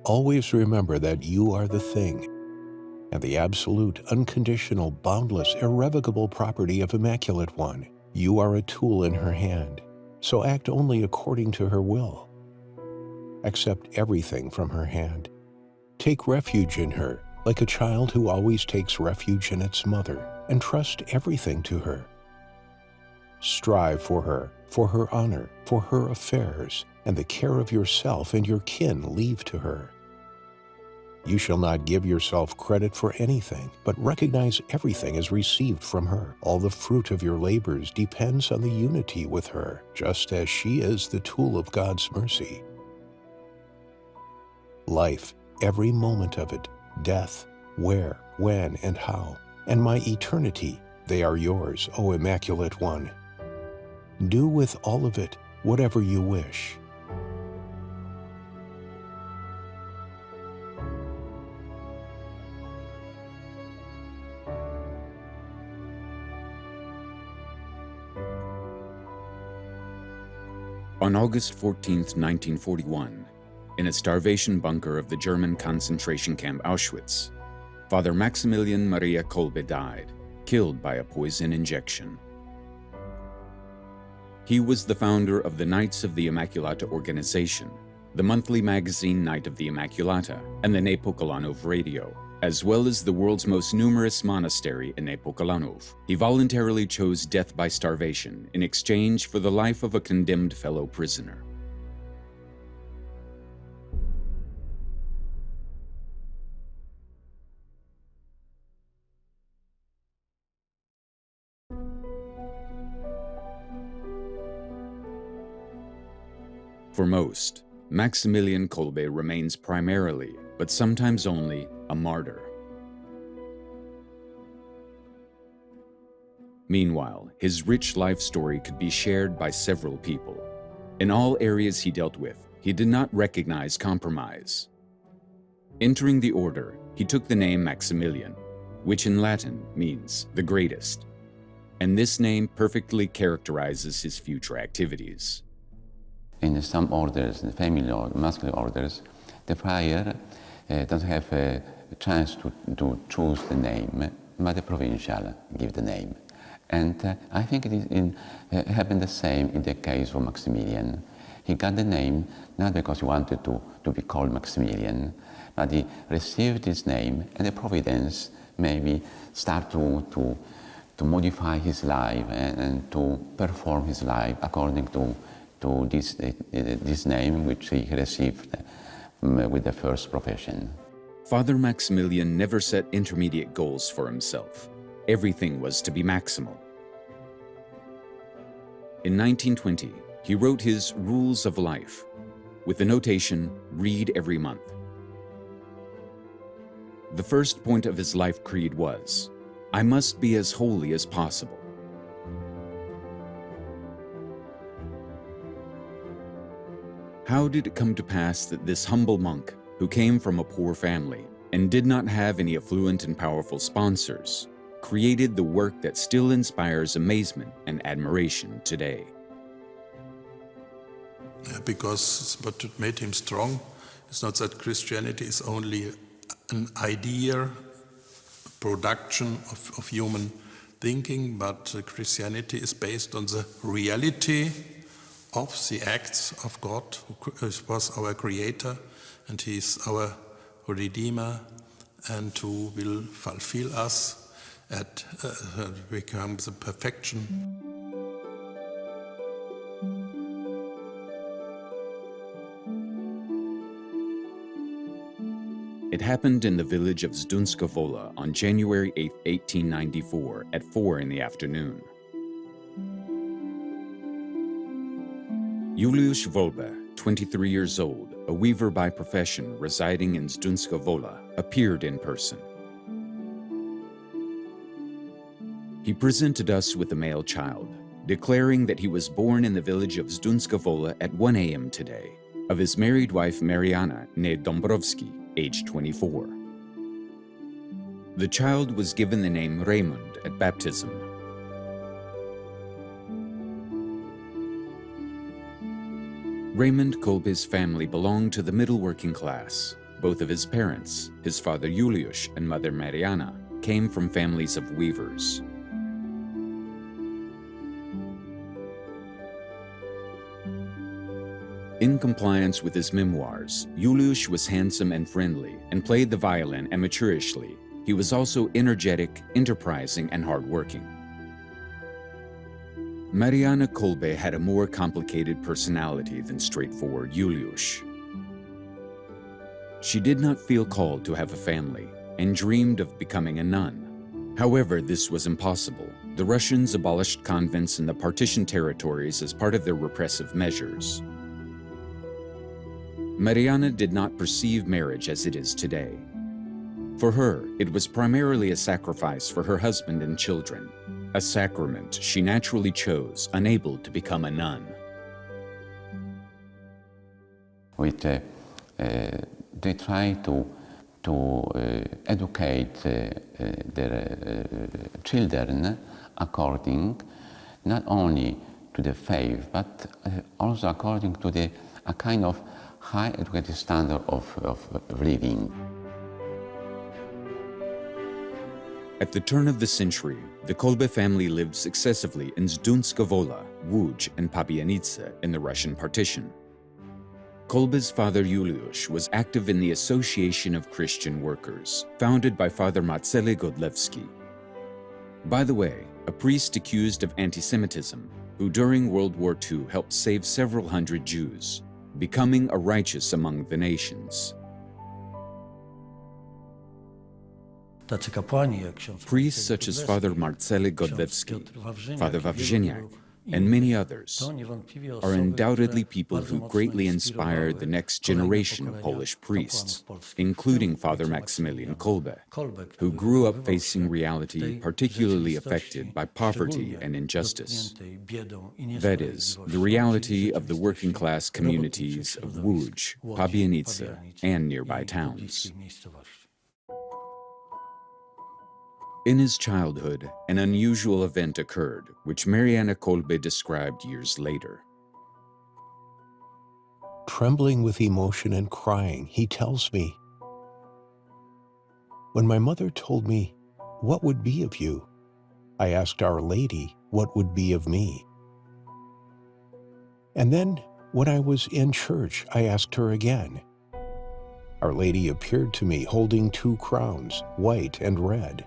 Always remember that you are the thing, and the absolute, unconditional, boundless, irrevocable property of Immaculate One. You are a tool in her hand, so act only according to her will. Accept everything from her hand. Take refuge in her, like a child who always takes refuge in its mother, and trust everything to her. Strive for her honor, for her affairs, and the care of yourself and your kin leave to her. You shall not give yourself credit for anything, but recognize everything as received from her. All the fruit of your labors depends on the unity with her, just as she is the tool of God's mercy. Life, every moment of it, death, where, when, and how, and my eternity, they are yours, O Immaculate One. Do with all of it whatever you wish. On August 14, 1941, in a starvation bunker of the German concentration camp Auschwitz, Father Maximilian Maria Kolbe died, killed by a poison injection. He was the founder of the Knights of the Immaculata organization, the monthly magazine Night of the Immaculata, and the Nepokalanów Radio, as well as the world's most numerous monastery in Nepokalanów. He voluntarily chose death by starvation in exchange for the life of a condemned fellow prisoner. For most, Maximilian Kolbe remains primarily, but sometimes only, a martyr. Meanwhile, his rich life story could be shared by several people. In all areas he dealt with, he did not recognize compromise. Entering the order, he took the name Maximilian, which in Latin means the greatest, and this name perfectly characterizes his future activities. In some orders, the family or masculine orders, the friar doesn't have a chance to choose the name, but the provincial give the name. And I think it happened the same in the case of Maximilian. He got the name not because he wanted to be called Maximilian, but he received his name, and the providence maybe start to modify his life and to perform his life according to this name which he received with the first profession. Father Maximilian never set intermediate goals for himself. Everything was to be maximal. In 1920, he wrote his Rules of Life, with the notation, read every month. The first point of his life creed was, I must be as holy as possible. How did it come to pass that this humble monk, who came from a poor family and did not have any affluent and powerful sponsors, created the work that still inspires amazement and admiration today? Because what made him strong is not that Christianity is only an idea, production of human thinking, but Christianity is based on the reality of the acts of God, who was our creator, and he is our redeemer, and who will fulfill us and become the perfection. It happened in the village of Zdunska Wola on January 8, 1894 at 4 in the afternoon. Juliusz Wolbe, 23 years old, a weaver by profession residing in Zdunska Wola, appeared in person. He presented us with a male child, declaring that he was born in the village of Zdunska Wola at 1 a.m. today, of his married wife Mariana, née Dąbrowski, aged 24. The child was given the name Raymond at baptism. Raymond Kolbe's family belonged to the middle working class. Both of his parents, his father Juliusz and mother Mariana, came from families of weavers. In compliance with his memoirs, Juliusz was handsome and friendly and played the violin amateurishly. He was also energetic, enterprising, and hardworking. Mariana Kolbe had a more complicated personality than straightforward Juliusz. She did not feel called to have a family and dreamed of becoming a nun. However, this was impossible. The Russians abolished convents in the partition territories as part of their repressive measures. Mariana did not perceive marriage as it is today. For her, it was primarily a sacrifice for her husband and children, a sacrament she naturally chose, unable to become a nun. They try to educate their children according not only to the faith, but also according to a kind of high educated standard of living. At the turn of the century, the Kolbe family lived successively in Zdunska Wola, Łódź, and Pabianice in the Russian partition. Kolbe's father Juliusz was active in the Association of Christian Workers, founded by Father Marceli Godlewski. By the way, a priest accused of anti-Semitism, who during World War II helped save several hundred Jews, becoming a righteous among the nations. Priests such as Father Marceli Godlewski, Father Wawrzyniak, and many others are undoubtedly people who greatly inspired the next generation of Polish priests, including Father Maximilian Kolbe, who grew up facing reality particularly affected by poverty and injustice. That is, the reality of the working class communities of Łódź, Pabianice, and nearby towns. In his childhood, an unusual event occurred, which Mariana Kolbe described years later. Trembling with emotion and crying, he tells me, "When my mother told me, 'What would be of you?' I asked Our Lady what would be of me. And then, when I was in church, I asked her again. Our Lady appeared to me holding 2 crowns, white and red.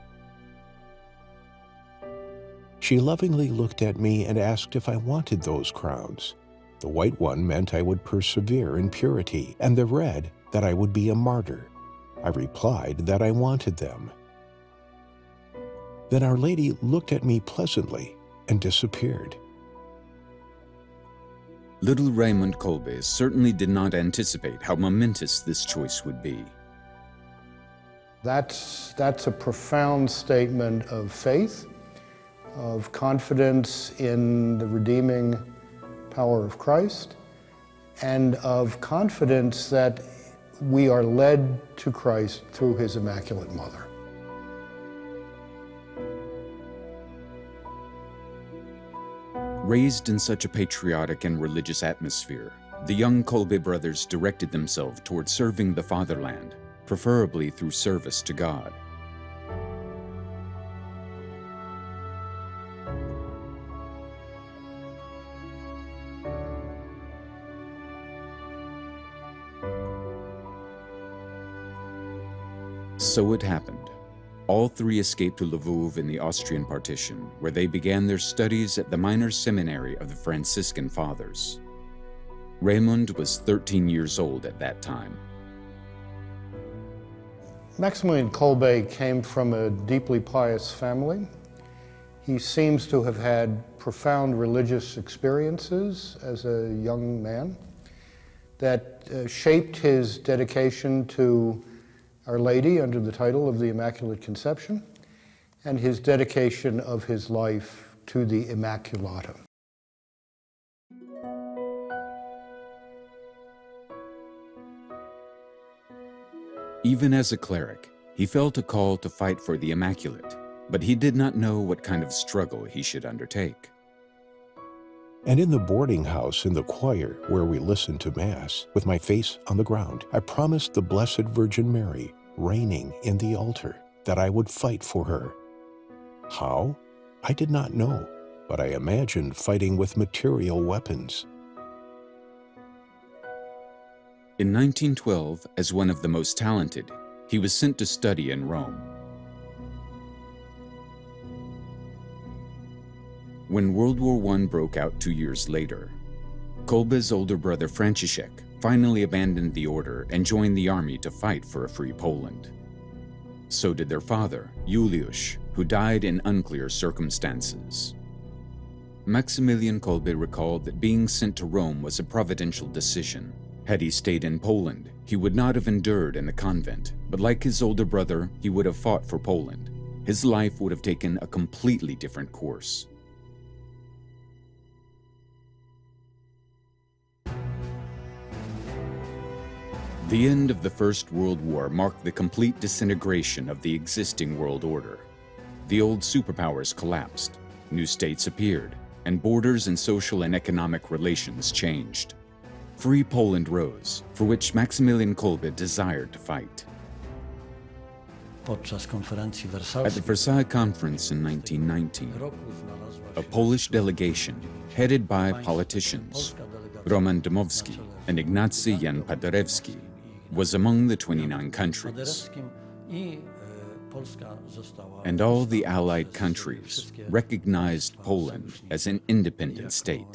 She lovingly looked at me and asked if I wanted those crowns. The white one meant I would persevere in purity, and the red that I would be a martyr. I replied that I wanted them. Then Our Lady looked at me pleasantly and disappeared." Little Raymond Kolbe certainly did not anticipate how momentous this choice would be. That's a profound statement of faith, of confidence in the redeeming power of Christ, and of confidence that we are led to Christ through His Immaculate Mother. Raised in such a patriotic and religious atmosphere, the young Kolbe brothers directed themselves toward serving the fatherland, preferably through service to God. So it happened. All 3 escaped to Lwów in the Austrian partition, where they began their studies at the minor seminary of the Franciscan Fathers. Raymond was 13 years old at that time. Maximilian Kolbe came from a deeply pious family. He seems to have had profound religious experiences as a young man that shaped his dedication to Our Lady under the title of the Immaculate Conception, and his dedication of his life to the Immaculata. Even as a cleric, he felt a call to fight for the Immaculate, but he did not know what kind of struggle he should undertake. And in the boarding house in the choir where we listened to Mass, with my face on the ground, I promised the Blessed Virgin Mary, reigning in the altar, that I would fight for her. How? I did not know, but I imagined fighting with material weapons. In 1912, as one of the most talented, he was sent to study in Rome. When World War I broke out 2 years later, Kolbe's older brother Franciszek finally abandoned the order and joined the army to fight for a free Poland. So did their father, Juliusz, who died in unclear circumstances. Maximilian Kolbe recalled that being sent to Rome was a providential decision. Had he stayed in Poland, he would not have endured in the convent, but like his older brother, he would have fought for Poland. His life would have taken a completely different course. The end of the First World War marked the complete disintegration of the existing world order. The old superpowers collapsed, new states appeared, and borders and social and economic relations changed. Free Poland rose, for which Maximilian Kolbe desired to fight. At the Versailles Conference in 1919, a Polish delegation, headed by politicians Roman Dmowski and Ignacy Jan Paderewski, was among the 29 countries. And all the Allied countries recognized Poland as an independent state.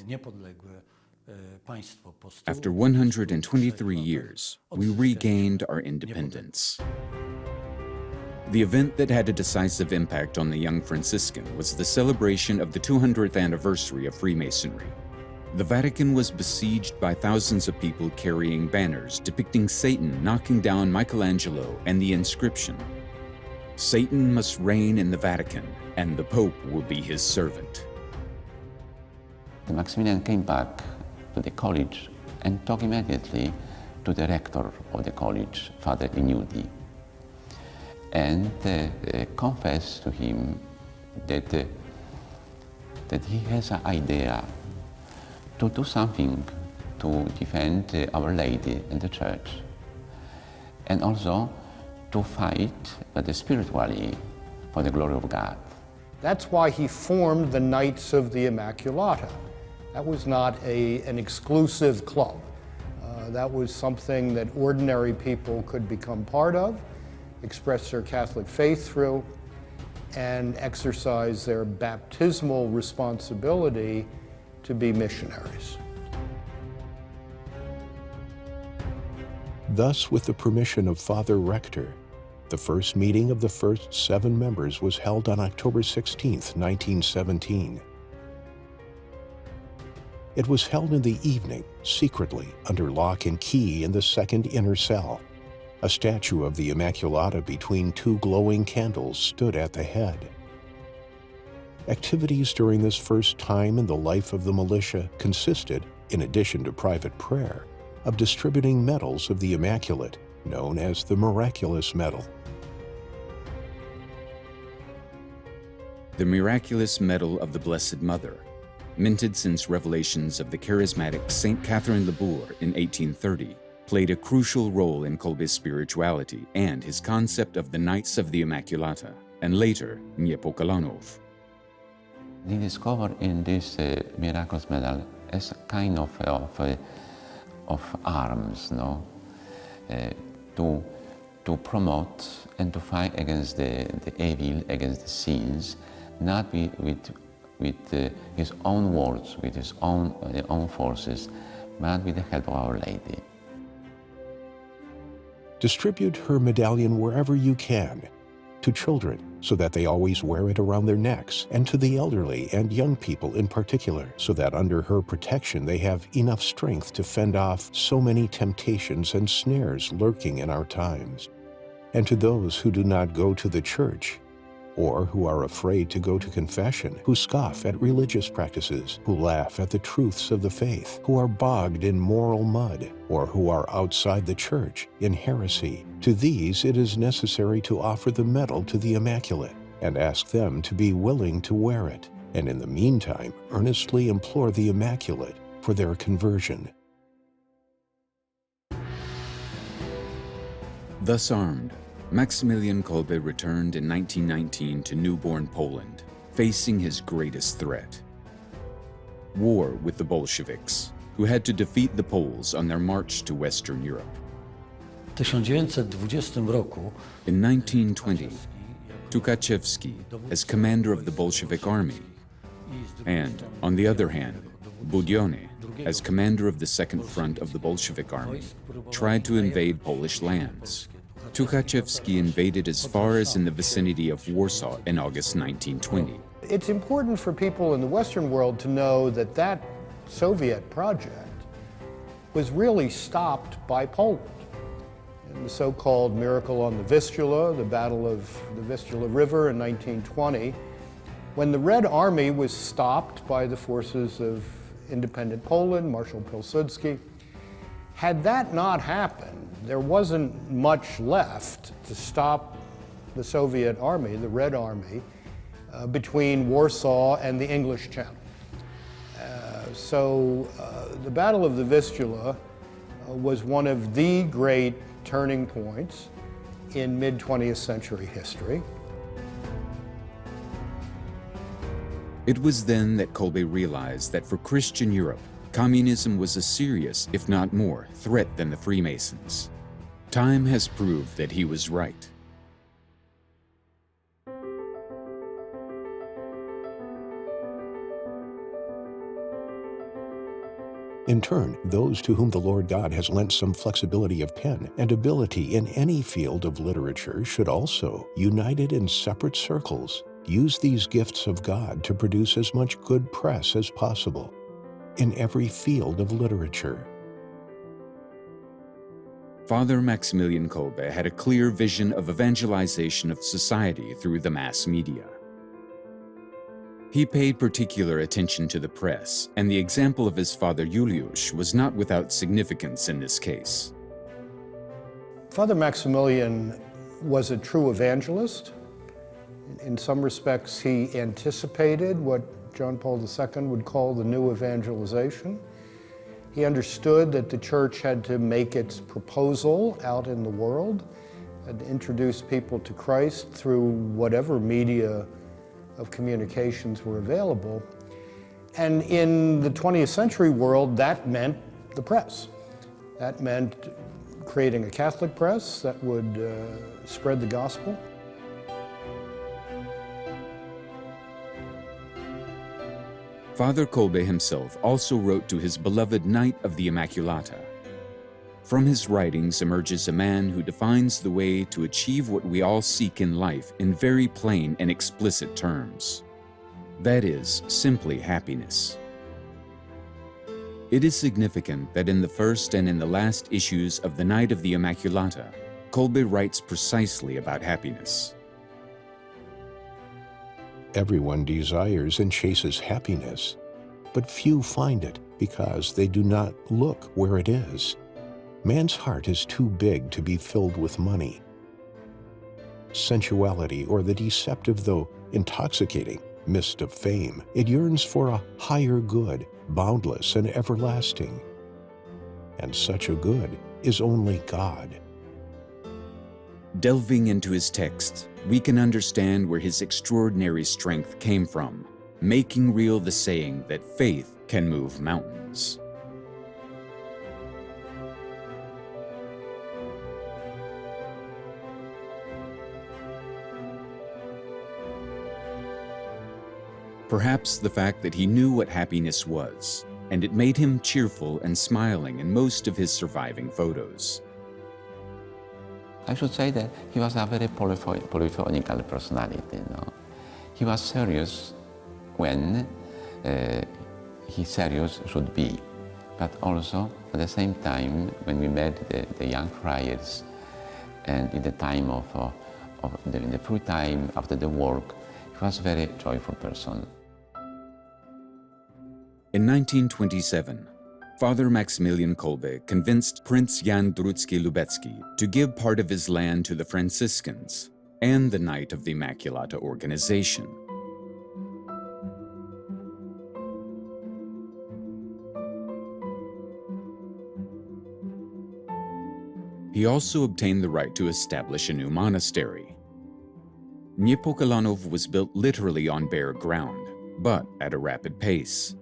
After 123 years, we regained our independence. The event that had a decisive impact on the young Franciscan was the celebration of the 200th anniversary of Freemasonry. The Vatican was besieged by thousands of people carrying banners depicting Satan knocking down Michelangelo and the inscription, "Satan must reign in the Vatican, and the Pope will be his servant." Maximilian came back to the college and talked immediately to the rector of the college, Father Ignudi, and confessed to him that he has an idea to do something to defend Our Lady and the Church, and also to fight, but spiritually, for the glory of God. That's why he formed the Knights of the Immaculata. That was not an exclusive club. That was something that ordinary people could become part of, express their Catholic faith through, and exercise their baptismal responsibility to be missionaries. Thus, with the permission of Father Rector, the first meeting of the first 7 members was held on October 16, 1917. It was held in the evening, secretly, under lock and key in the second inner cell. A statue of the Immaculata between 2 glowing candles stood at the head. Activities during this first time in the life of the militia consisted, in addition to private prayer, of distributing medals of the Immaculate, known as the Miraculous Medal. The Miraculous Medal of the Blessed Mother, minted since revelations of the charismatic Saint Catherine Labour in 1830, played a crucial role in Kolbe's spirituality and his concept of the Knights of the Immaculata, and later Niepokalanów. He discovered in this miraculous medal as a kind of arms, no, to promote and to fight against the evil, against the sins, not with his own words, with his own forces, but with the help of Our Lady. Distribute her medallion wherever you can, to children, so that they always wear it around their necks, and to the elderly and young people in particular, so that under her protection they have enough strength to fend off so many temptations and snares lurking in our times. And to those who do not go to the church, or who are afraid to go to confession, who scoff at religious practices, who laugh at the truths of the faith, who are bogged in moral mud, or who are outside the church in heresy, to these it is necessary to offer the medal to the Immaculate and ask them to be willing to wear it, and in the meantime earnestly implore the Immaculate for their conversion. Thus armed, Maximilian Kolbe returned in 1919 to newborn Poland, facing his greatest threat: war with the Bolsheviks, who had to defeat the Poles on their march to Western Europe. W 1920 roku In 1920, Tukaczewski, as commander of the Bolshevik army, and, on the other hand, Budyonny, as commander of the Second Front of the Bolshevik army, tried to invade Polish lands. Tukaczewski invaded as far as in the vicinity of Warsaw in August 1920. It's important for people in the Western world to know that that Soviet project was really stopped by Poland. In the so-called Miracle on the Vistula, the Battle of the Vistula River in 1920, when the Red Army was stopped by the forces of independent Poland, Marshal Pilsudski. Had that not happened, there wasn't much left to stop the Soviet army, the Red Army, between Warsaw and the English Channel. So the Battle of the Vistula was one of the great turning points in mid-20th century history. It was then that Kolbe realized that for Christian Europe, communism was a serious, if not more, threat than the Freemasons. Time has proved that he was right. In turn, those to whom the Lord God has lent some flexibility of pen and ability in any field of literature should also, united in separate circles, use these gifts of God to produce as much good press as possible in every field of literature. Father Maximilian Kolbe had a clear vision of evangelization of society through the mass media. He paid particular attention to the press, and the example of his father Juliusz was not without significance in this case. Father Maximilian was a true evangelist. In some respects, he anticipated what John Paul II would call the new evangelization. He understood that the church had to make its proposal out in the world and introduce people to Christ through whatever media of communications were available. And in the 20th century world, that meant the press. That meant creating a Catholic press that would spread the gospel. Father Kolbe himself also wrote to his beloved Knight of the Immaculata. From his writings emerges a man who defines the way to achieve what we all seek in life in very plain and explicit terms. That is, simply happiness. It is significant that in the first and in the last issues of the Knight of the Immaculata, Kolbe writes precisely about happiness. Everyone desires and chases happiness, but few find it because they do not look where it is. Man's heart is too big to be filled with money, sensuality, or the deceptive though intoxicating mist of fame. It yearns for a higher good, boundless and everlasting. And such a good is only God. Delving into his text, we can understand where his extraordinary strength came from, making real the saying that faith can move mountains. Perhaps the fact that he knew what happiness was, and it made him cheerful and smiling in most of his surviving photos. I should say that he was a very polyphonical personality. He was serious when he serious should be, but also at the same time when we met the young friars, and in the time of the free time after the work, he was a very joyful person. In 1927, Father Maximilian Kolbe convinced Prince Jan Drucki-Lubecki to give part of his land to the Franciscans and the Knight of the Immaculata organization. He also obtained the right to establish a new monastery. Niepokalanów was built literally on bare ground, but at a rapid pace.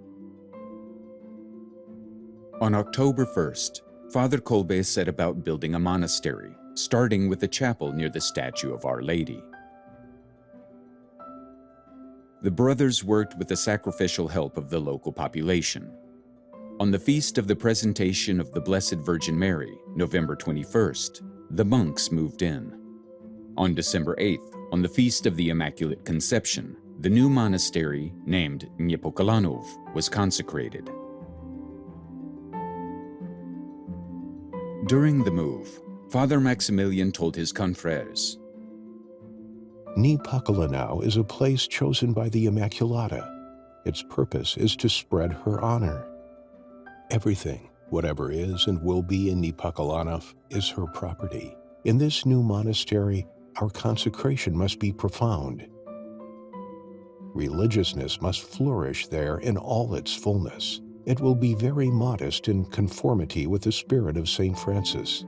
On October 1st, Father Kolbe set about building a monastery, starting with a chapel near the statue of Our Lady. The brothers worked with the sacrificial help of the local population. On the feast of the Presentation of the Blessed Virgin Mary, November 21st, the monks moved in. On December 8th, on the feast of the Immaculate Conception, the new monastery, named Niepokalanów, was consecrated. During the move, Father Maximilian told his confreres, Niepokalanów is a place chosen by the Immaculata. Its purpose is to spread her honor. Everything, whatever is and will be in Niepokalanów, is her property. In this new monastery, our consecration must be profound. Religiousness must flourish there in all its fullness. It will be very modest in conformity with the spirit of St. Francis.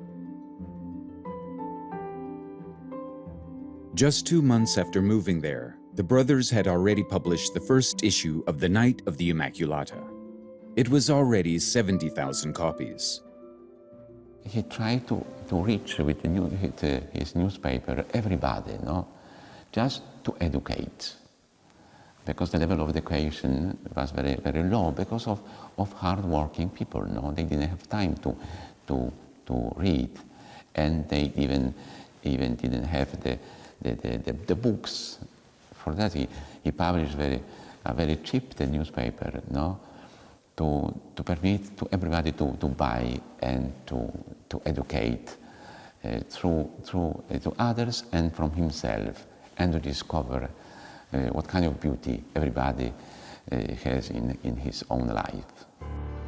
Just 2 months after moving there, the brothers had already published the first issue of The Night of the Immaculata. It was already 70,000 copies. He tried to reach with his newspaper everybody, no? Just to educate. Because the level of education was very, very low because of hard-working people, no? They didn't have time to read, and they even didn't have the books. For that, he published a very cheap newspaper, no? To permit to everybody to buy and to educate through to others and from himself, and to discover what kind of beauty everybody has in his own life.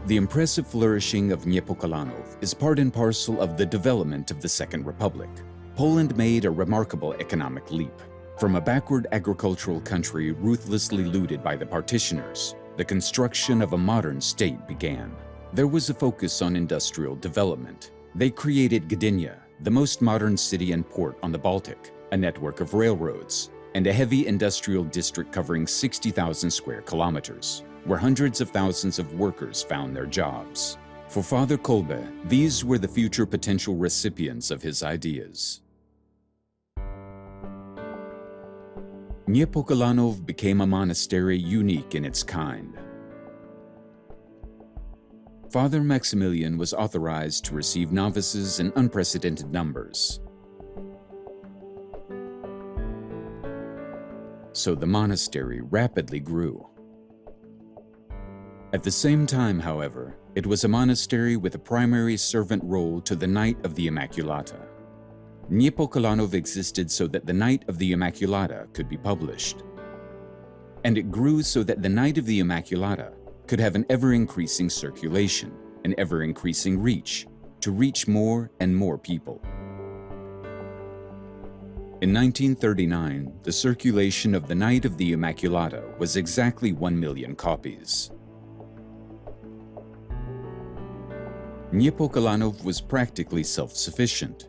The impressive flourishing of Niepokalanów is part and parcel of the development of the Second Republic. Poland made a remarkable economic leap. From a backward agricultural country ruthlessly looted by the partitioners, the construction of a modern state began. There was a focus on industrial development. They created Gdynia, the most modern city and port on the Baltic, a network of railroads, and a heavy industrial district covering 60,000 square kilometers, where hundreds of thousands of workers found their jobs. For Father Kolbe, these were the future potential recipients of his ideas. Niepokalanów became a monastery unique in its kind. Father Maximilian was authorized to receive novices in unprecedented numbers. So the monastery rapidly grew. At the same time, however, it was a monastery with a primary servant role to the Night of the Immaculata. Niepokalanów existed so that the Night of the Immaculata could be published. And it grew so that the Night of the Immaculata could have an ever-increasing circulation, an ever-increasing reach, to reach more and more people. In 1939, the circulation of the Night of the Immaculata was exactly 1 million copies. Niepokalanów was practically self-sufficient.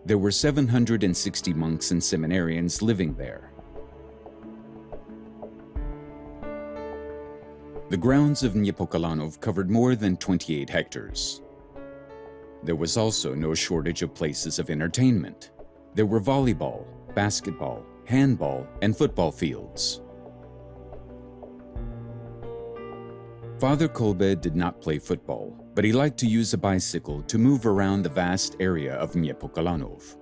There were 760 monks and seminarians living there. The grounds of Niepokalanów covered more than 28 hectares. There was also no shortage of places of entertainment. There were volleyball, basketball, handball, and football fields. Father Kolbe did not play football, but he liked to use a bicycle to move around the vast area of Niepokalanów.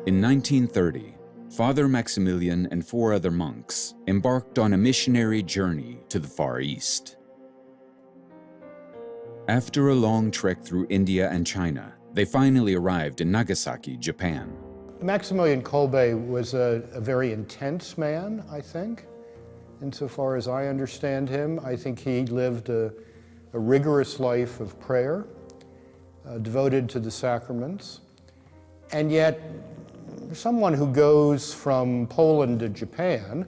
In 1930, Father Maximilian and 4 other monks embarked on a missionary journey to the Far East. After a long trek through India and China, they finally arrived in Nagasaki, Japan. Maximilian Kolbe was a very intense man, I think, insofar as I understand him. I think he lived a rigorous life of prayer, devoted to the sacraments, and yet someone who goes from Poland to Japan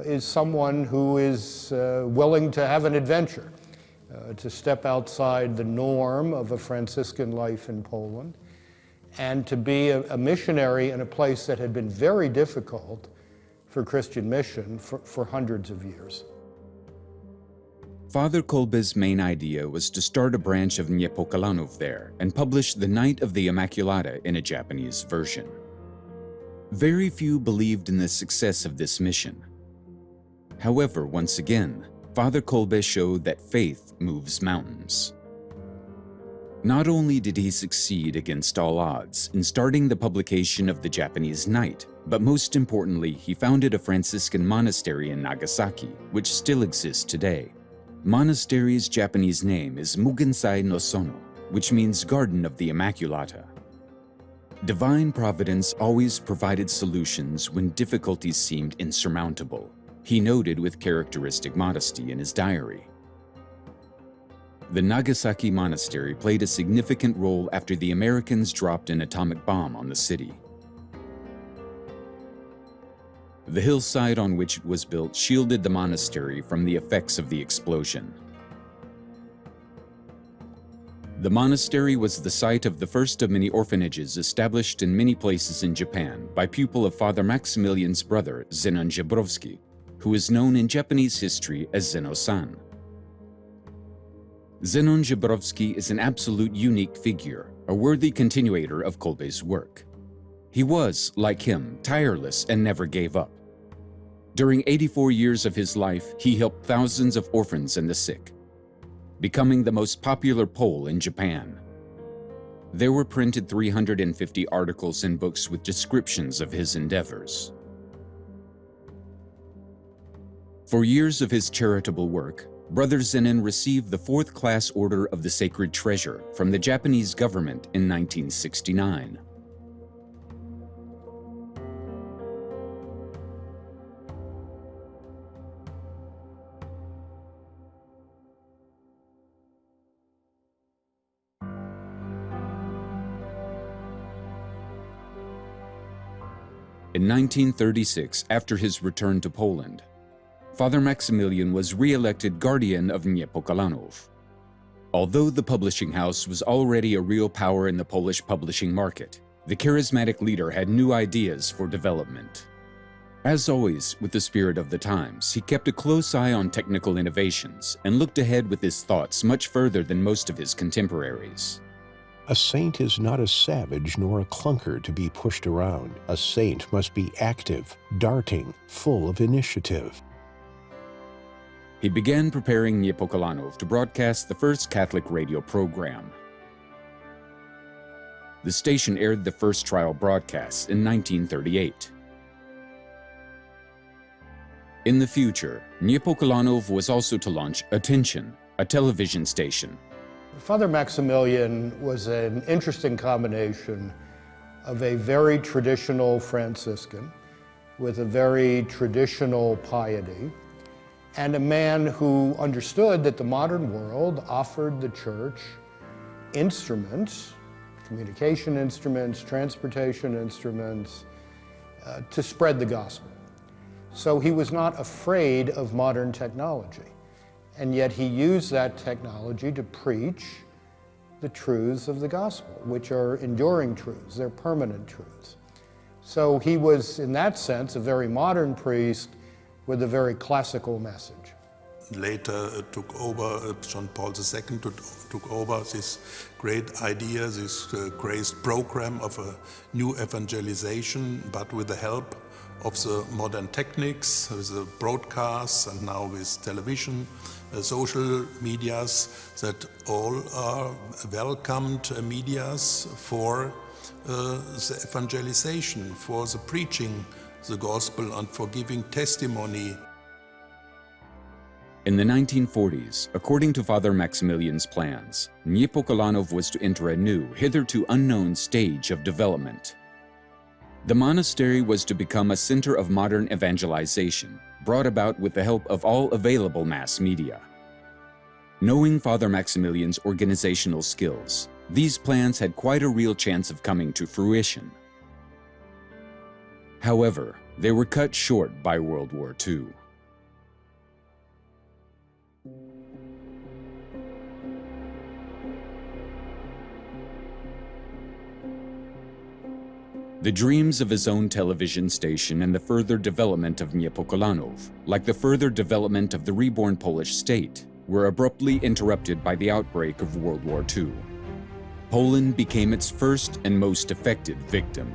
is someone who is willing to have an adventure, to step outside the norm of a Franciscan life in Poland, and to be a missionary in a place that had been very difficult for Christian mission for hundreds of years. Father Kolbe's main idea was to start a branch of Niepokalanów there and publish The Night of the Immaculata in a Japanese version. Very few believed in the success of this mission. However, once again, Father Kolbe showed that faith moves mountains. Not only did he succeed against all odds in starting the publication of the Japanese Night, but most importantly, he founded a Franciscan monastery in Nagasaki, which still exists today. Monastery's Japanese name is Mugensai no Sono, which means Garden of the Immaculata. Divine Providence always provided solutions when difficulties seemed insurmountable, he noted with characteristic modesty in his diary. The Nagasaki monastery played a significant role after the Americans dropped an atomic bomb on the city. The hillside on which it was built shielded the monastery from the effects of the explosion. The monastery was the site of the first of many orphanages established in many places in Japan by pupil of Father Maximilian's brother, Zenon Żebrowski, who is known in Japanese history as Zeno-san. Zenon Żebrowski is an absolute unique figure, a worthy continuator of Kolbe's work. He was, like him, tireless and never gave up. During 84 years of his life, he helped thousands of orphans and the sick, becoming the most popular Pole in Japan. There were printed 350 articles and books with descriptions of his endeavors. For years of his charitable work, Brother Zenon received the 4th Class Order of the Sacred Treasure from the Japanese government in 1969. In 1936, after his return to Poland, Father Maximilian was re-elected guardian of Niepokalanów. Although the publishing house was already a real power in the Polish publishing market, the charismatic leader had new ideas for development. As always, with the spirit of the times, he kept a close eye on technical innovations and looked ahead with his thoughts much further than most of his contemporaries. A saint is not a savage nor a clunker to be pushed around. A saint must be active, darting, full of initiative. He began preparing Niepokalanów to broadcast the first Catholic radio program. The station aired the first trial broadcasts in 1938. In the future, Niepokalanów was also to launch Attention, a television station. Father Maximilian was an interesting combination of a very traditional Franciscan with a very traditional piety, and a man who understood that the modern world offered the church instruments, communication instruments, transportation instruments, to spread the gospel. So he was not afraid of modern technology. And yet he used that technology to preach the truths of the gospel, which are enduring truths, they're permanent truths. So he was, in that sense, a very modern priest with a very classical message. Later took over, John Paul II took over this great idea, this great program of a new evangelization, but with the help of the modern techniques, with the broadcasts and now with television, social medias, that all are welcomed medias for the evangelization, for the preaching the gospel and for giving testimony. In the 1940s, according to Father Maximilian's plans, Niepokalanów was to enter a new, hitherto unknown stage of development. The monastery was to become a center of modern evangelization, brought about with the help of all available mass media. Knowing Father Maximilian's organizational skills, these plans had quite a real chance of coming to fruition. However, they were cut short by World War II. The dreams of his own television station and the further development of Niepokolanów, like the further development of the reborn Polish state, were abruptly interrupted by the outbreak of World War II. Poland became its first and most affected victim.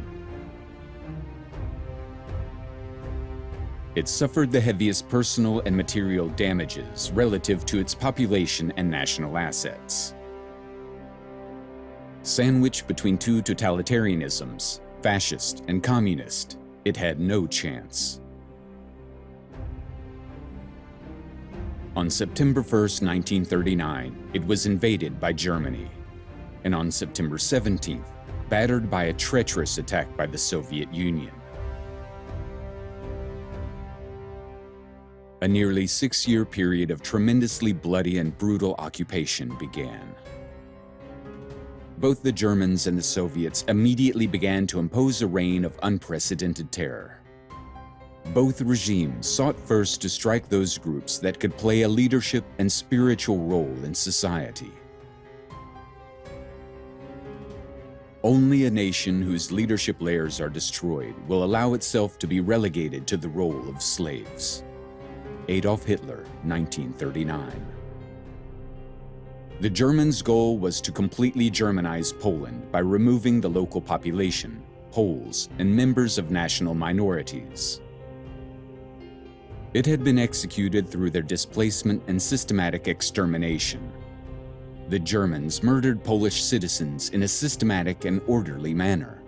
It suffered the heaviest personal and material damages relative to its population and national assets. Sandwiched between two totalitarianisms, fascist and communist, it had no chance. On September 1st, 1939, it was invaded by Germany, and on September 17th, battered by a treacherous attack by the Soviet Union. A nearly 6-year period of tremendously bloody and brutal occupation began. Both the Germans and the Soviets immediately began to impose a reign of unprecedented terror. Both regimes sought first to strike those groups that could play a leadership and spiritual role in society. Only a nation whose leadership layers are destroyed will allow itself to be relegated to the role of slaves. Adolf Hitler, 1939. The Germans' goal was to completely Germanize Poland by removing the local population, Poles, and members of national minorities. It had been executed through their displacement and systematic extermination. The Germans murdered Polish citizens in a systematic and orderly manner.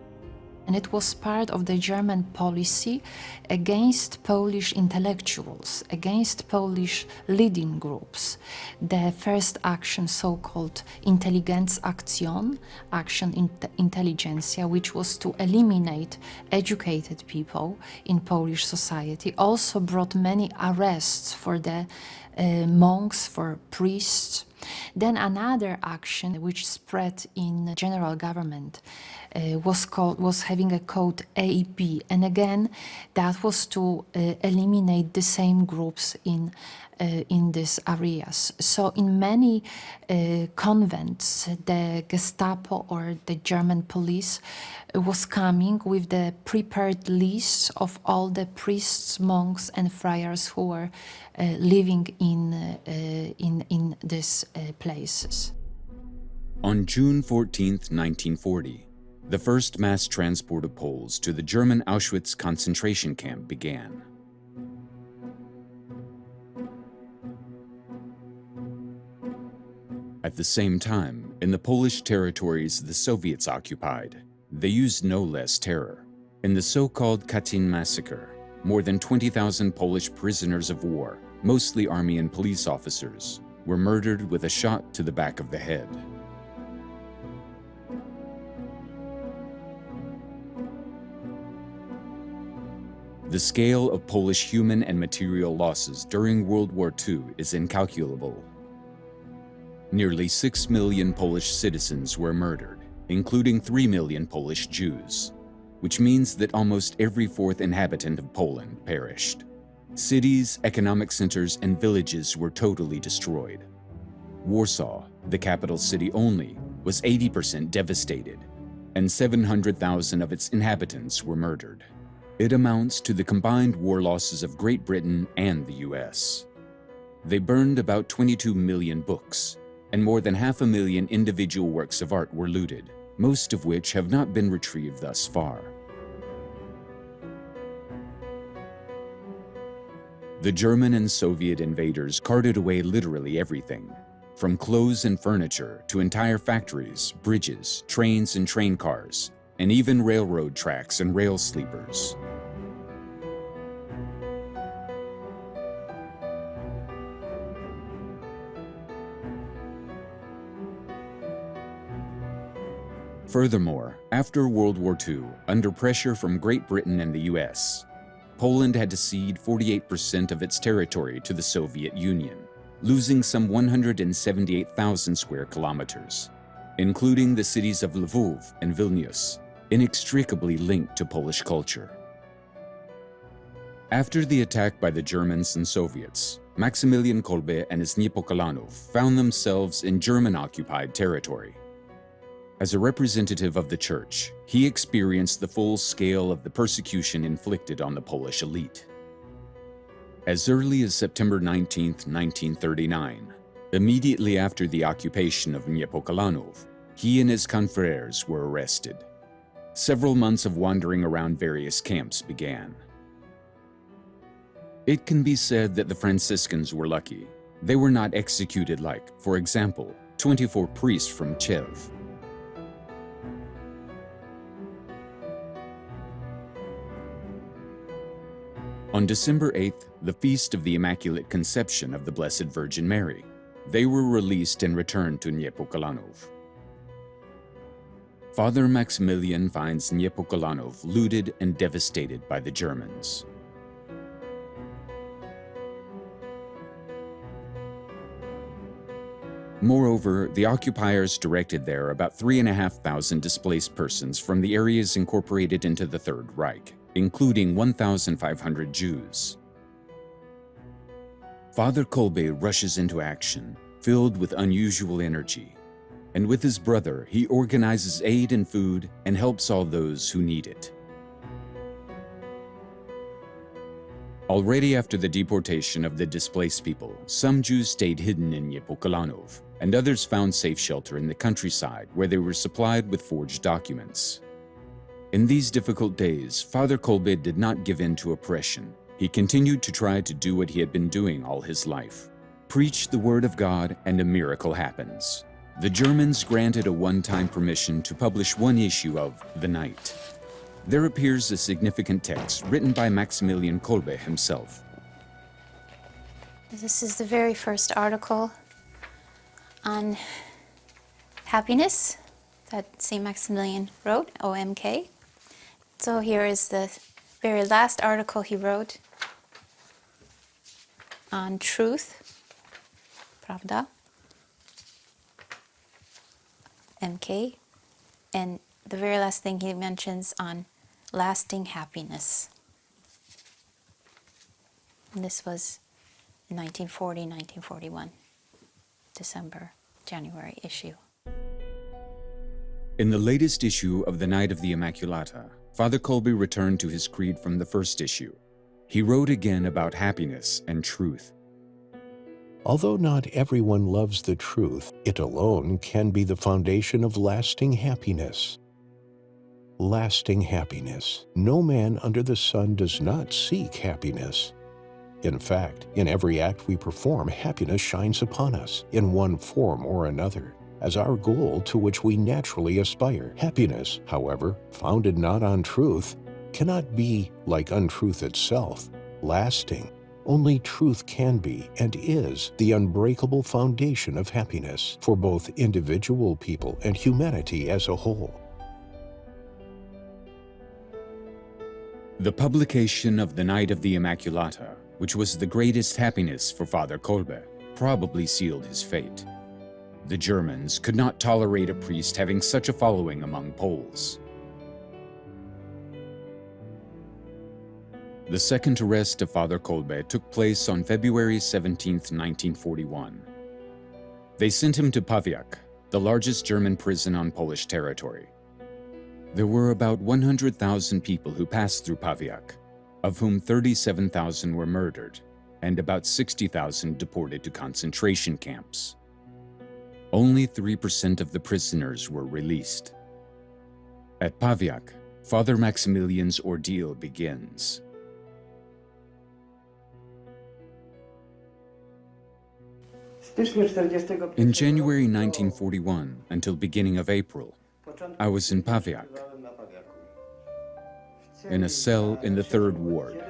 And it was part of the German policy against Polish intellectuals, against Polish leading groups. The first action, so-called Intelligenzaktion, Action Intelligentsia, which was to eliminate educated people in Polish society, also brought many arrests for the monks, for priests. Then another action which spread in general government was having a code AB, and again that was to eliminate the same groups in these areas. So in many convents, the Gestapo or the German police was coming with the prepared list of all the priests, monks, and friars who were living in these places. On June 14, 1940, the first mass transport of Poles to the German Auschwitz concentration camp began. At the same time, in the Polish territories the Soviets occupied, they used no less terror. In the so-called Katyn massacre, more than 20,000 Polish prisoners of war, mostly army and police officers, were murdered with a shot to the back of the head. The scale of Polish human and material losses during World War II is incalculable. Nearly 6 million Polish citizens were murdered, including 3 million Polish Jews, which means that almost every fourth inhabitant of Poland perished. Cities, economic centers, and villages were totally destroyed. Warsaw, the capital city only, was 80% devastated, and 700,000 of its inhabitants were murdered. It amounts to the combined war losses of Great Britain and the US. They burned about 22 million books, and more than 500,000 individual works of art were looted, most of which have not been retrieved thus far. The German and Soviet invaders carted away literally everything, from clothes and furniture to entire factories, bridges, trains and train cars, and even railroad tracks and rail sleepers. Furthermore, after World War II, under pressure from Great Britain and the US, Poland had to cede 48% of its territory to the Soviet Union, losing some 178,000 square kilometers, including the cities of Lwów and Vilnius, inextricably linked to Polish culture. After the attack by the Germans and Soviets, Maximilian Kolbe and his Niepokalanów found themselves in German-occupied territory. As a representative of the church, he experienced the full scale of the persecution inflicted on the Polish elite. As early as September 19, 1939, immediately after the occupation of Niepokalanów, he and his confreres were arrested. Several months of wandering around various camps began. It can be said that the Franciscans were lucky. They were not executed like, for example, 24 priests from Kiev. On December 8th, the feast of the Immaculate Conception of the Blessed Virgin Mary, they were released and returned to Niepokalanów. Father Maximilian finds Niepokalanów looted and devastated by the Germans. Moreover, the occupiers directed there about 3,500 displaced persons from the areas incorporated into the Third Reich, including 1,500 Jews. Father Kolbe rushes into action, filled with unusual energy, and with his brother, he organizes aid and food and helps all those who need it. Already after the deportation of the displaced people, some Jews stayed hidden in Niepokalanów, and others found safe shelter in the countryside where they were supplied with forged documents. In these difficult days, Father Kolbe did not give in to oppression. He continued to try to do what he had been doing all his life. Preach the word of God and a miracle happens. The Germans granted a one-time permission to publish one issue of The Night. There appears a significant text written by Maximilian Kolbe himself. This is the very first article on happiness that St. Maximilian wrote, OMK. So here is the very last article he wrote on truth, prawda, MK, and the very last thing he mentions on lasting happiness. And this was 1940, 1941, December, January issue. In the latest issue of The Night of the Immaculata, Father Kolbe returned to his creed from the first issue. He wrote again about happiness and truth. Although not everyone loves the truth, it alone can be the foundation of lasting happiness. Lasting happiness. No man under the sun does not seek happiness. In fact, in every act we perform, happiness shines upon us, in one form or another, as our goal to which we naturally aspire. Happiness, however, founded not on truth, cannot be, like untruth itself, lasting. Only truth can be and is the unbreakable foundation of happiness for both individual people and humanity as a whole. The publication of The Night of the Immaculata, which was the greatest happiness for Father Kolbe, probably sealed his fate. The Germans could not tolerate a priest having such a following among Poles. The second arrest of Father Kolbe took place on February 17, 1941. They sent him to Pawiak, the largest German prison on Polish territory. There were about 100,000 people who passed through Pawiak, of whom 37,000 were murdered, and about 60,000 deported to concentration camps. Only 3% of the prisoners were released. At Pawiak, Father Maximilian's ordeal begins. In January 1941 until beginning of April, I was in Pawiak. In a cell in the third ward,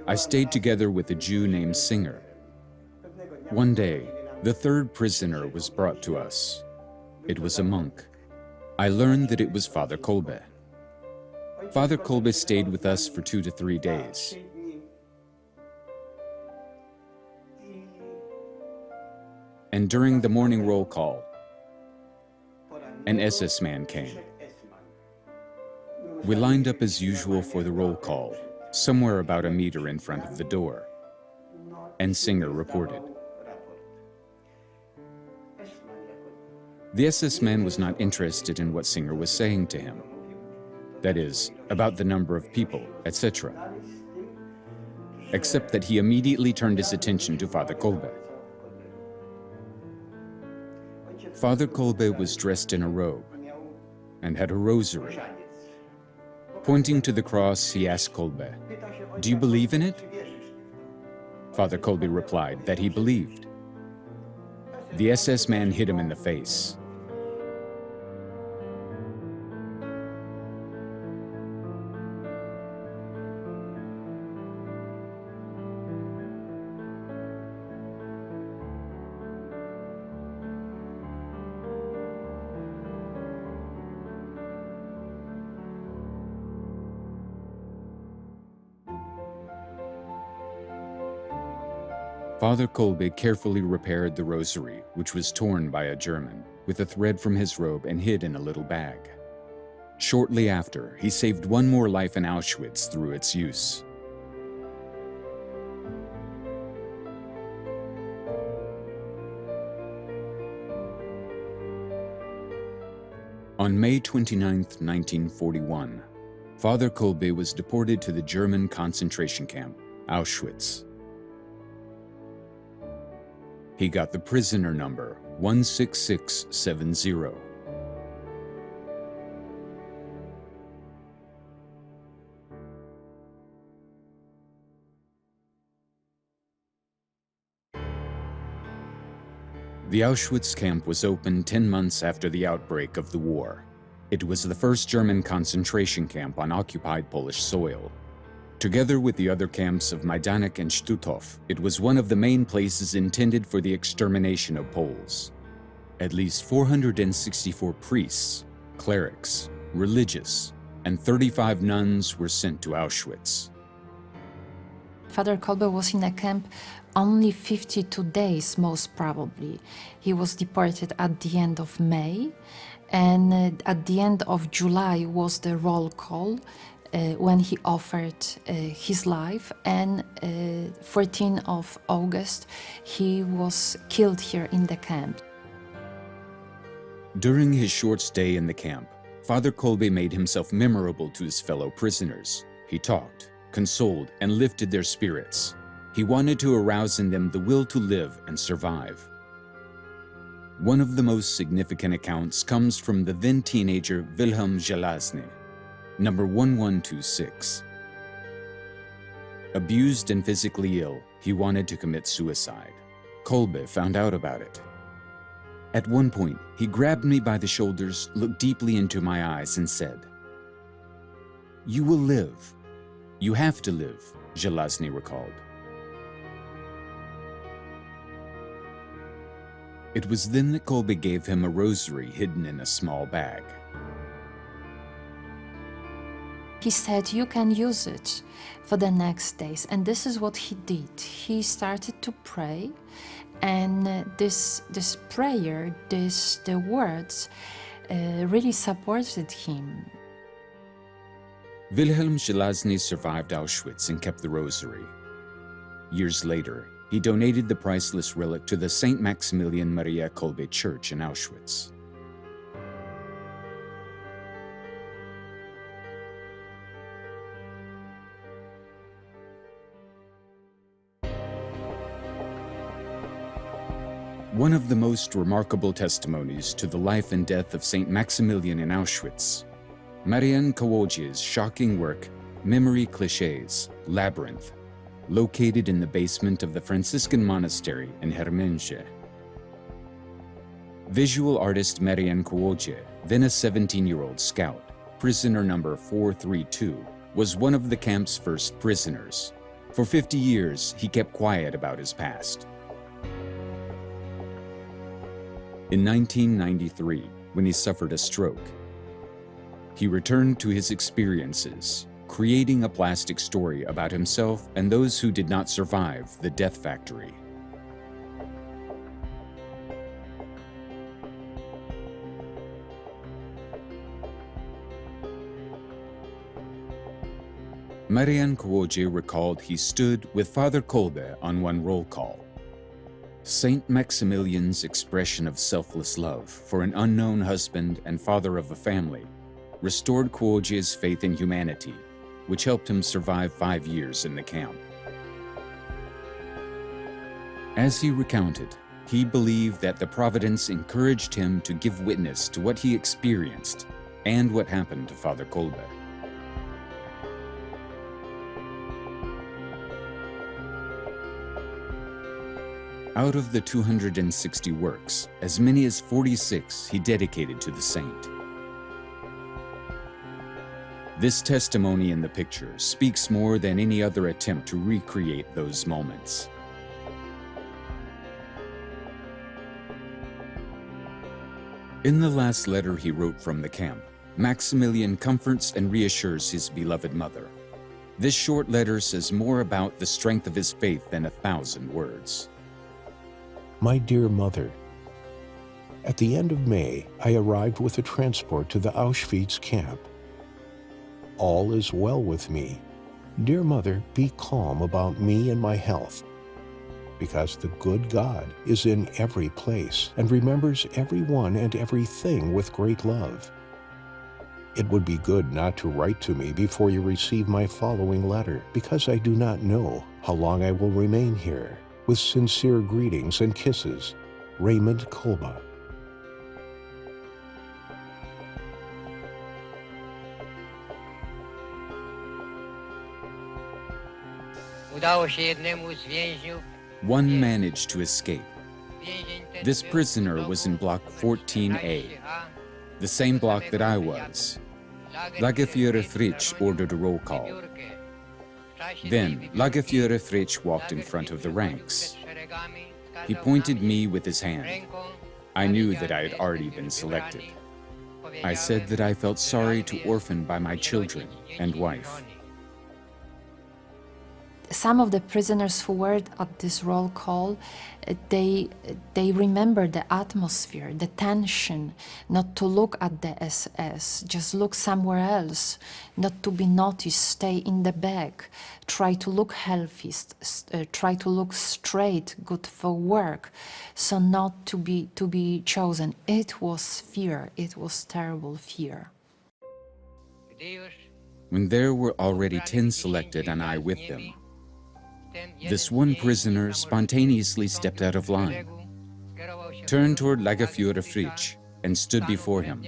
I stayed together with a Jew named Singer. One day, the third prisoner was brought to us. It was a monk. I learned that it was Father Kolbe. Father Kolbe stayed with us for 2 to 3 days. And during the morning roll call, an SS man came. We lined up as usual for the roll call, somewhere about a meter in front of the door, and Singer reported. The SS man was not interested in what Singer was saying to him, that is, about the number of people, etc., except that he immediately turned his attention to Father Kolbe. Father Kolbe was dressed in a robe and had a rosary. Pointing to the cross, he asked Kolbe, "Do you believe in it?" Father Kolbe replied that he believed. The SS man hit him in the face. Father Kolbe carefully repaired the rosary, which was torn by a German, with a thread from his robe and hid in a little bag. Shortly after, he saved one more life in Auschwitz through its use. On May 29, 1941, Father Kolbe was deported to the German concentration camp, Auschwitz. He got the prisoner number 16670. The Auschwitz camp was opened 10 months after the outbreak of the war. It was the first German concentration camp on occupied Polish soil. Together with the other camps of Majdanek and Stutthof, it was one of the main places intended for the extermination of Poles. At least 464 priests, clerics, religious, and 35 nuns were sent to Auschwitz. Father Kolbe was in a camp only 52 days, most probably. He was deported at the end of May, and at the end of July was the roll call, when he offered his life, and 14th of August he was killed here in the camp. During his short stay in the camp, Father Kolbe made himself memorable to his fellow prisoners. He talked, consoled, and lifted their spirits. He wanted to arouse in them the will to live and survive. One of the most significant accounts comes from the then teenager Wilhelm Żelazny, number 1126. Abused and physically ill, he wanted to commit suicide. Kolbe found out about it. At one point, he grabbed me by the shoulders, looked deeply into my eyes, and said, "You will live. You have to live," Żelazny recalled. It was then that Kolbe gave him a rosary hidden in a small bag. He said, "You can use it for the next days." And this is what he did. He started to pray, and this prayer, the words, really supported him. Wilhelm Żelazny survived Auschwitz and kept the rosary. Years later, he donated the priceless relic to the St. Maximilian Kolbe Church in Auschwitz. One of the most remarkable testimonies to the life and death of St. Maximilian in Auschwitz, Marian Kałobie's shocking work, Memory Clichés, Labyrinth, located in the basement of the Franciscan monastery in Hermęcie. Visual artist Marian Kałobie, then a 17-year-old scout, prisoner number 432, was one of the camp's first prisoners. For 50 years, he kept quiet about his past. In 1993, when he suffered a stroke, he returned to his experiences, creating a plastic story about himself and those who did not survive the death factory. Marian Kłodzie recalled he stood with Father Kolbe on one roll call. Saint Maximilian's expression of selfless love for an unknown husband and father of a family restored Kłodzie's faith in humanity, which helped him survive 5 years in the camp. As he recounted, he believed that the Providence encouraged him to give witness to what he experienced and what happened to Father Kolbe. Out of the 260 works, as many as 46 he dedicated to the saint. This testimony in the picture speaks more than any other attempt to recreate those moments. In the last letter he wrote from the camp, Maximilian comforts and reassures his beloved mother. This short letter says more about the strength of his faith than 1,000 words. My dear mother, at the end of May, I arrived with a transport to the Auschwitz camp. All is well with me. Dear mother, be calm about me and my health, because the good God is in every place and remembers everyone and everything with great love. It would be good not to write to me before you receive my following letter, because I do not know how long I will remain here. With sincere greetings and kisses, Raymond Kolbe. One managed to escape. This prisoner was in block 14A, the same block that I was. Lagerführer Fritsch ordered a roll call. Then, Lagerführer Fritsch walked in front of the ranks. He pointed me with his hand. I knew that I had already been selected. I said that I felt sorry to orphan by my children and wife. Some of the prisoners who were at this roll call, they remember the atmosphere, the tension, not to look at the SS, just look somewhere else, not to be noticed, stay in the back, try to look healthy, try to look straight, good for work, so not to be chosen. It was fear, it was terrible fear. When there were already 10 selected and I with them, this one prisoner spontaneously stepped out of line, turned toward Lagerführer Fritsch, and stood before him.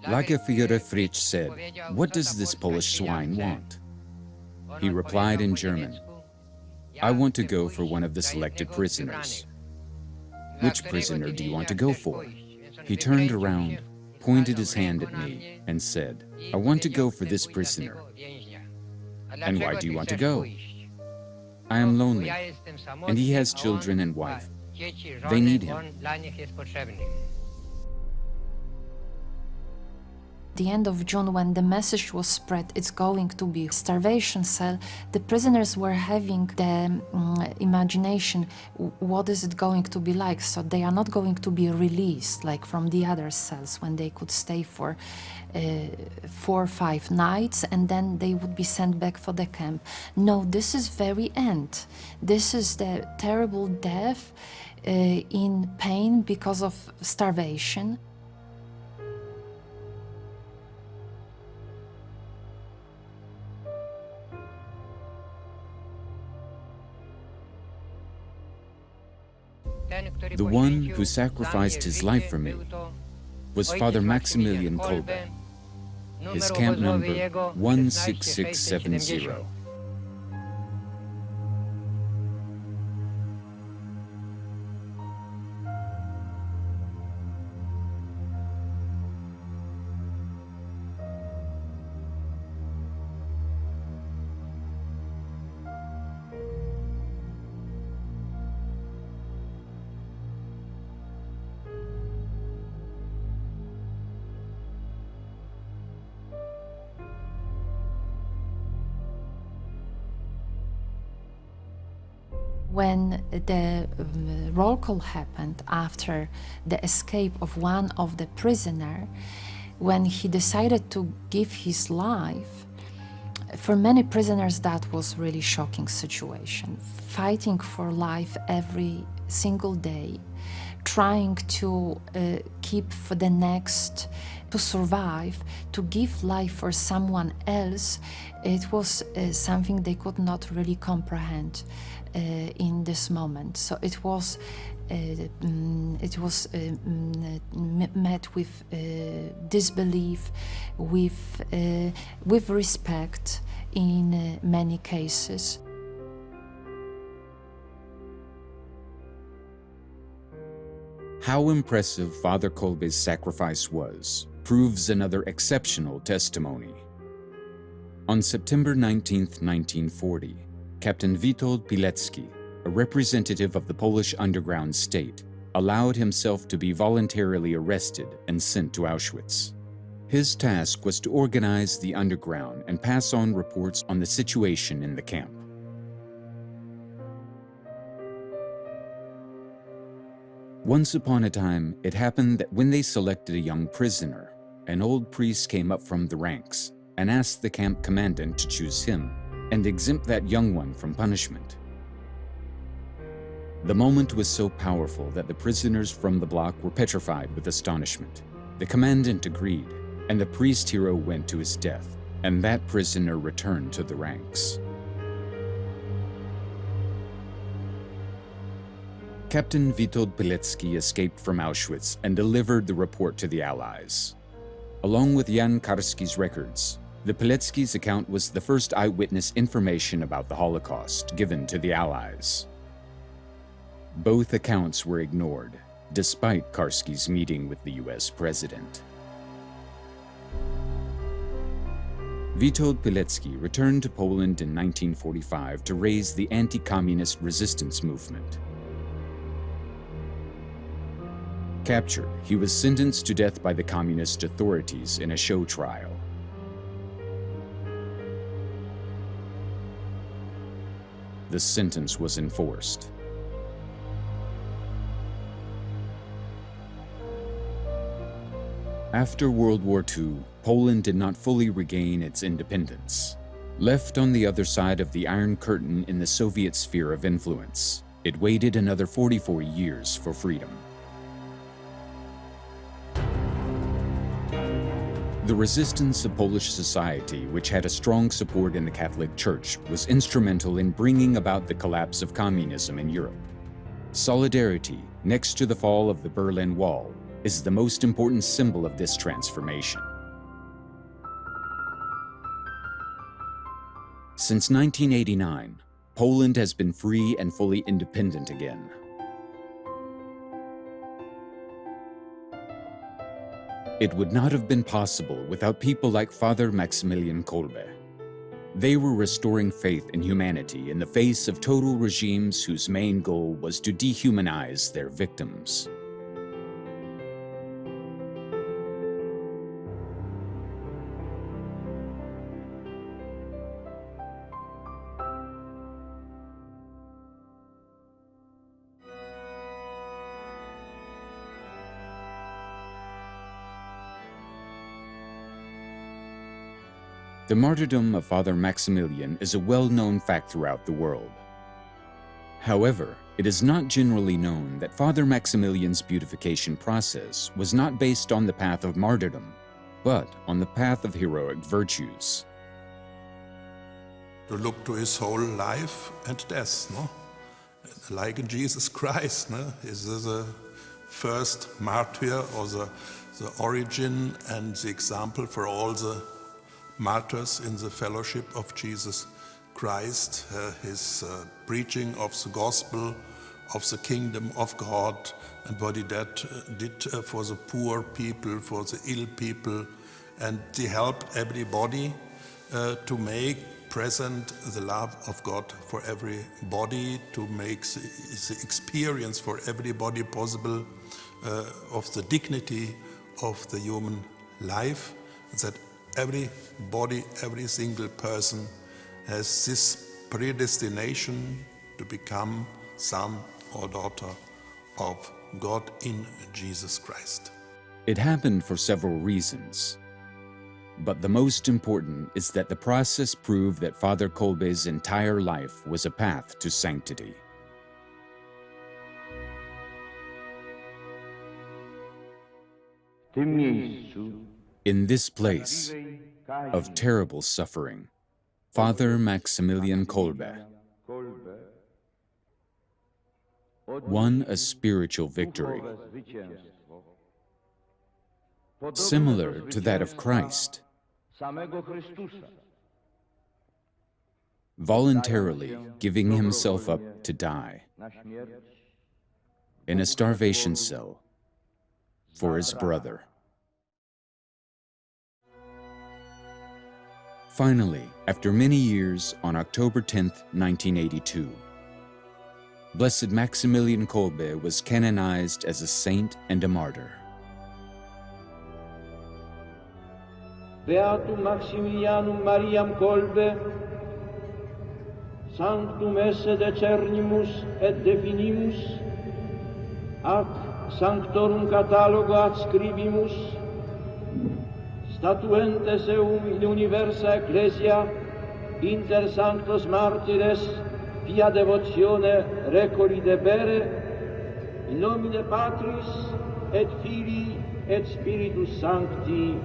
Lagerführer Fritsch said, "What does this Polish swine want?" He replied in German, "I want to go for one of the selected prisoners." "Which prisoner do you want to go for?" He turned around, pointed his hand at me, and said, "I want to go for this prisoner." "And why do you want to go?" "I am lonely, and he has children and wife. They need him." At the end of June, when the message was spread, it's going to be starvation cell, the prisoners were having the imagination, what is it going to be like? So they are not going to be released like from the other cells when they could stay for 4 or 5 nights and then they would be sent back for the camp. No, this is very end. This is the terrible death in pain because of starvation. The one who sacrificed his life for me was Father Maximilian Kolbe, his camp number 16670. when the roll call happened after the escape of one of the prisoner, when he decided to give his life, for many prisoners that was really shocking situation. Fighting for life every single day, trying to keep for the next, to survive, to give life for someone else, it was something they could not really comprehend in this moment. So it was met with disbelief, with respect in many cases. How impressive Father Kolbe's sacrifice was proves another exceptional testimony. On September 19, 1940, Captain Witold Pilecki, a representative of the Polish underground state, allowed himself to be voluntarily arrested and sent to Auschwitz. His task was to organize the underground and pass on reports on the situation in the camp. Once upon a time, it happened that when they selected a young prisoner, an old priest came up from the ranks and asked the camp commandant to choose him and exempt that young one from punishment. The moment was so powerful that the prisoners from the block were petrified with astonishment. The commandant agreed, and the priest hero went to his death, and that prisoner returned to the ranks. Captain Witold Pilecki escaped from Auschwitz and delivered the report to the Allies. Along with Jan Karski's records, the Pilecki's account was the first eyewitness information about the Holocaust given to the Allies. Both accounts were ignored, despite Karski's meeting with the US president. Witold Pilecki returned to Poland in 1945 to raise the anti-communist resistance movement. Captured, he was sentenced to death by the communist authorities in a show trial. The sentence was enforced. After World War II, Poland did not fully regain its independence. Left on the other side of the Iron Curtain in the Soviet sphere of influence, it waited another 44 years for freedom. The resistance of Polish society, which had a strong support in the Catholic Church, was instrumental in bringing about the collapse of communism in Europe. Solidarity, next to the fall of the Berlin Wall, is the most important symbol of this transformation. Since 1989, Poland has been free and fully independent again. It would not have been possible without people like Father Maximilian Kolbe. They were restoring faith in humanity in the face of total regimes whose main goal was to dehumanize their victims. The martyrdom of Father Maximilian is a well-known fact throughout the world. However, it is not generally known that Father Maximilian's beatification process was not based on the path of martyrdom, but on the path of heroic virtues. To look to his whole life and death, no? Like in Jesus Christ, no? Is the first martyr or the origin and the example for all the martyrs in the fellowship of Jesus Christ, his preaching of the gospel, of the kingdom of God, and what he did for the poor people, for the ill people, and he helped everybody to make present the love of God for everybody, to make the experience for everybody possible of the dignity of the human life, that everybody, every single person has this predestination to become son or daughter of God in Jesus Christ. It happened for several reasons. But the most important is that the process proved that Father Kolbe's entire life was a path to sanctity. In this place of terrible suffering, Father Maximilian Kolbe won a spiritual victory, similar to that of Christ, voluntarily giving himself up to die in a starvation cell for his brother. Finally, after many years, on October 10th, 1982, Blessed Maximilian Kolbe was canonized as a saint and a martyr. Beatum Maximilianum Mariam Kolbe, sanctum esse decernimus et definimus, ac sanctorum catalogo adscribimus, statuentes eum in universa ecclesia, inter sanctos martires, via devotione recoli debere, in nomine Patris et Filii et Spiritus Sancti.